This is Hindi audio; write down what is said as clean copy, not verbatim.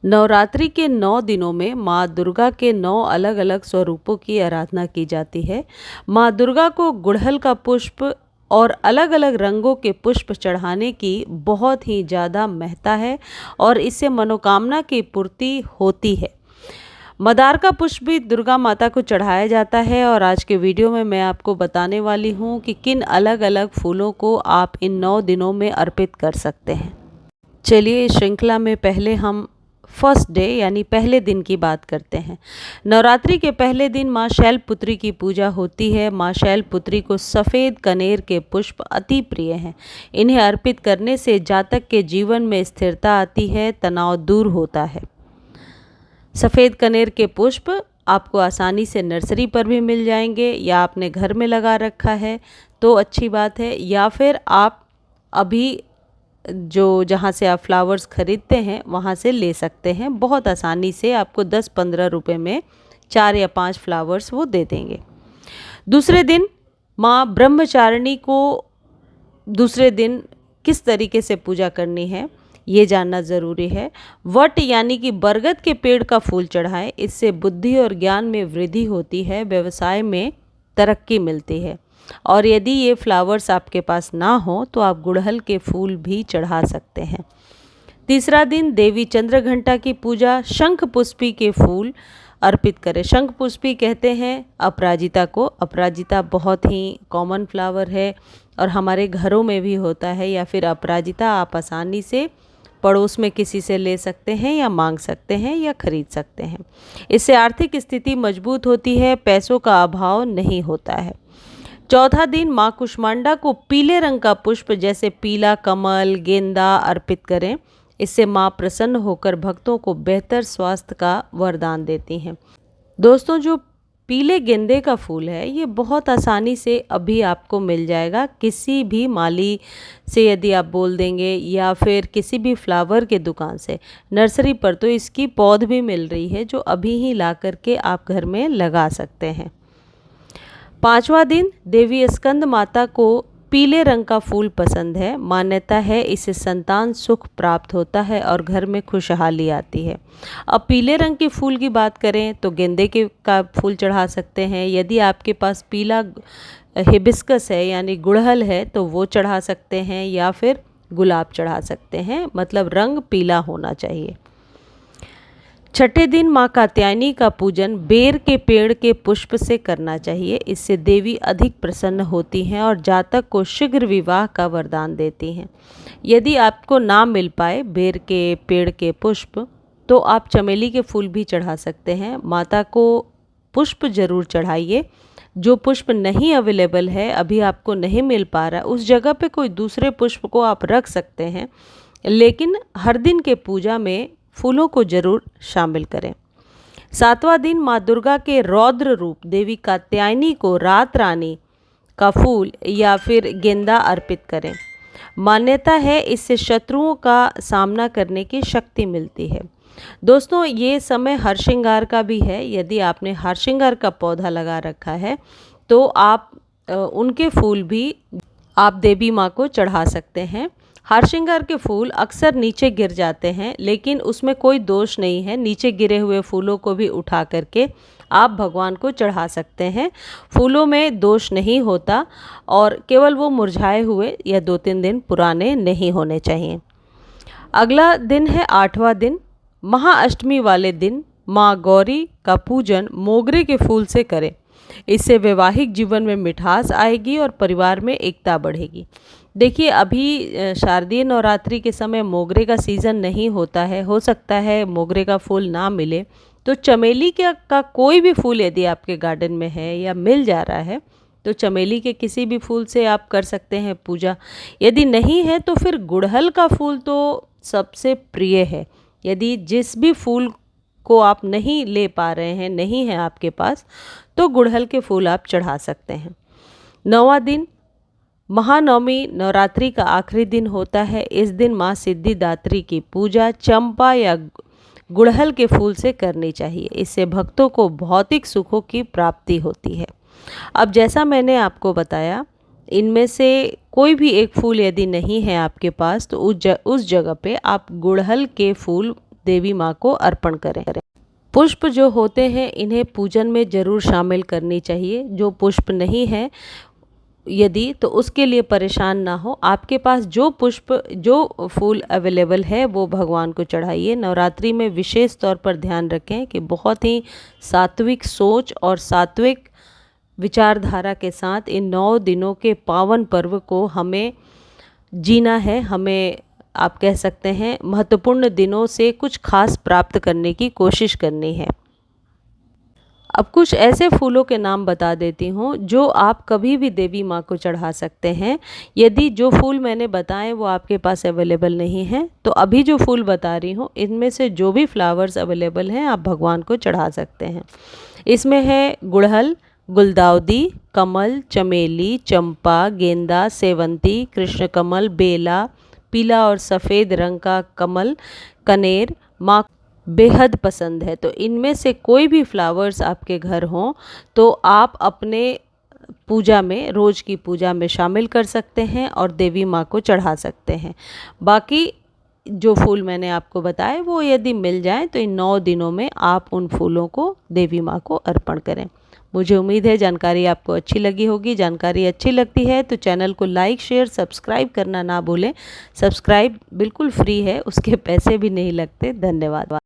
नवरात्रि के 9 दिनों में माँ दुर्गा के 9 अलग अलग स्वरूपों की आराधना की जाती है। माँ दुर्गा को गुड़हल का पुष्प और अलग अलग रंगों के पुष्प चढ़ाने की बहुत ही ज़्यादा महत्ता है और इससे मनोकामना की पूर्ति होती है। मदार का पुष्प भी दुर्गा माता को चढ़ाया जाता है और आज के वीडियो में मैं आपको बताने वाली हूँ कि किन अलग अलग फूलों को आप इन 9 दिनों में अर्पित कर सकते हैं। चलिए इस श्रृंखला में पहले हम फर्स्ट डे यानी पहले दिन की बात करते हैं। नवरात्रि के पहले दिन माँ शैलपुत्री की पूजा होती है। माँ शैलपुत्री को सफ़ेद कनेर के पुष्प अति प्रिय हैं। इन्हें अर्पित करने से जातक के जीवन में स्थिरता आती है, तनाव दूर होता है। सफ़ेद कनेर के पुष्प आपको आसानी से नर्सरी पर भी मिल जाएंगे या आपने घर में लगा रखा है तो अच्छी बात है, या फिर आप अभी जहाँ से आप फ्लावर्स ख़रीदते हैं वहाँ से ले सकते हैं। बहुत आसानी से आपको 10-15 रुपए में 4 या 5 फ्लावर्स वो दे देंगे। दूसरे दिन माँ ब्रह्मचारिणी को दूसरे दिन किस तरीके से पूजा करनी है ये जानना ज़रूरी है। वट यानी कि बरगद के पेड़ का फूल चढ़ाएं, इससे बुद्धि और ज्ञान में वृद्धि होती है, व्यवसाय में तरक्की मिलती है। और यदि ये फ्लावर्स आपके पास ना हो तो आप गुड़हल के फूल भी चढ़ा सकते हैं। तीसरा दिन देवी चंद्रघंटा की पूजा, शंख पुष्पी के फूल अर्पित करें। शंख पुष्पी कहते हैं अपराजिता को। अपराजिता बहुत ही कॉमन फ्लावर है और हमारे घरों में भी होता है, या फिर अपराजिता आप आसानी से पड़ोस में किसी से ले सकते हैं या मांग सकते हैं या खरीद सकते हैं। इससे आर्थिक स्थिति मजबूत होती है, पैसों का अभाव नहीं होता है। चौथा दिन माँ कुष्मांडा को पीले रंग का पुष्प जैसे पीला कमल, गेंदा अर्पित करें। इससे माँ प्रसन्न होकर भक्तों को बेहतर स्वास्थ्य का वरदान देती हैं। दोस्तों, जो पीले गेंदे का फूल है ये बहुत आसानी से अभी आपको मिल जाएगा किसी भी माली से, यदि आप बोल देंगे, या फिर किसी भी फ्लावर के दुकान से। नर्सरी पर तो इसकी पौध भी मिल रही है जो अभी ही ला करके आप घर में लगा सकते हैं। पांचवा दिन देवी स्कंद माता को पीले रंग का फूल पसंद है। मान्यता है इससे संतान सुख प्राप्त होता है और घर में खुशहाली आती है। अब पीले रंग के फूल की बात करें तो गेंदे के का फूल चढ़ा सकते हैं। यदि आपके पास पीला हिबिस्कस है यानी गुड़हल है तो वो चढ़ा सकते हैं, या फिर गुलाब चढ़ा सकते हैं, मतलब रंग पीला होना चाहिए। छठे दिन माँ कात्यायनी का पूजन बेर के पेड़ के पुष्प से करना चाहिए। इससे देवी अधिक प्रसन्न होती हैं और जातक को शीघ्र विवाह का वरदान देती हैं। यदि आपको ना मिल पाए बेर के पेड़ के पुष्प तो आप चमेली के फूल भी चढ़ा सकते हैं। माता को पुष्प जरूर चढ़ाइए। जो पुष्प नहीं अवेलेबल है, अभी आपको नहीं मिल पा रहा, उस जगह पे कोई दूसरे पुष्प को आप रख सकते हैं, लेकिन हर दिन के पूजा में फूलों को जरूर शामिल करें। सातवां दिन माँ दुर्गा के रौद्र रूप देवी कात्यायनी को रात रानी का फूल या फिर गेंदा अर्पित करें। मान्यता है इससे शत्रुओं का सामना करने की शक्ति मिलती है। दोस्तों, ये समय हरश्रृंगार का भी है। यदि आपने हरश्रृंगार का पौधा लगा रखा है तो आप उनके फूल भी आप देवी माँ को चढ़ा सकते हैं। हरश्रृंगार के फूल अक्सर नीचे गिर जाते हैं, लेकिन उसमें कोई दोष नहीं है। नीचे गिरे हुए फूलों को भी उठा करके आप भगवान को चढ़ा सकते हैं। फूलों में दोष नहीं होता और केवल वो मुरझाए हुए या 2-3 दिन पुराने नहीं होने चाहिए। अगला दिन है 8वां दिन। महाअष्टमी वाले दिन माँ गौरी का पूजन मोगरे के फूल से करें। इससे वैवाहिक जीवन में मिठास आएगी और परिवार में एकता बढ़ेगी। देखिए, अभी शारदीय नवरात्रि के समय मोगरे का सीज़न नहीं होता है, हो सकता है मोगरे का फूल ना मिले, तो चमेली का कोई भी फूल यदि आपके गार्डन में है या मिल जा रहा है तो चमेली के किसी भी फूल से आप कर सकते हैं पूजा। यदि नहीं है तो फिर गुड़हल का फूल तो सबसे प्रिय है। यदि जिस भी फूल को आप नहीं ले पा रहे हैं, नहीं है आपके पास, तो गुड़हल के फूल आप चढ़ा सकते हैं। 9वां दिन महानवमी नवरात्रि का आखिरी दिन होता है। इस दिन माँ सिद्धिदात्री की पूजा चंपा या गुड़हल के फूल से करनी चाहिए। इससे भक्तों को भौतिक सुखों की प्राप्ति होती है। अब जैसा मैंने आपको बताया, इनमें से कोई भी एक फूल यदि नहीं है आपके पास तो उस जगह पे आप गुड़हल के फूल देवी माँ को अर्पण करें। पुष्प जो होते हैं इन्हें पूजन में ज़रूर शामिल करनी चाहिए। जो पुष्प नहीं है यदि, तो उसके लिए परेशान ना हो। आपके पास जो फूल अवेलेबल है वो भगवान को चढ़ाइए। नवरात्रि में विशेष तौर पर ध्यान रखें कि बहुत ही सात्विक सोच और सात्विक विचारधारा के साथ इन 9 दिनों के पावन पर्व को हमें जीना है। हमें, आप कह सकते हैं, महत्वपूर्ण दिनों से कुछ खास प्राप्त करने की कोशिश करनी है। अब कुछ ऐसे फूलों के नाम बता देती हूँ जो आप कभी भी देवी माँ को चढ़ा सकते हैं। यदि जो फूल मैंने बताए वो आपके पास अवेलेबल नहीं है, तो अभी जो फूल बता रही हूँ इनमें से जो भी फ्लावर्स अवेलेबल हैं आप भगवान को चढ़ा सकते हैं। इसमें है गुड़हल, गुलदाउदी, कमल, चमेली, चंपा, गेंदा, सेवंती, कृष्ण कमल, बेला, पीला और सफ़ेद रंग का कमल, कनेर माँ बेहद पसंद है। तो इनमें से कोई भी फ्लावर्स आपके घर हों तो आप अपने पूजा में, रोज़ की पूजा में शामिल कर सकते हैं और देवी माँ को चढ़ा सकते हैं। बाकी जो फूल मैंने आपको बताए वो यदि मिल जाए तो इन 9 दिनों में आप उन फूलों को देवी माँ को अर्पण करें। मुझे उम्मीद है जानकारी आपको अच्छी लगी होगी। जानकारी अच्छी लगती है तो चैनल को लाइक, शेयर, सब्सक्राइब करना ना भूलें। सब्सक्राइब बिल्कुल फ्री है, उसके पैसे भी नहीं लगते। धन्यवाद।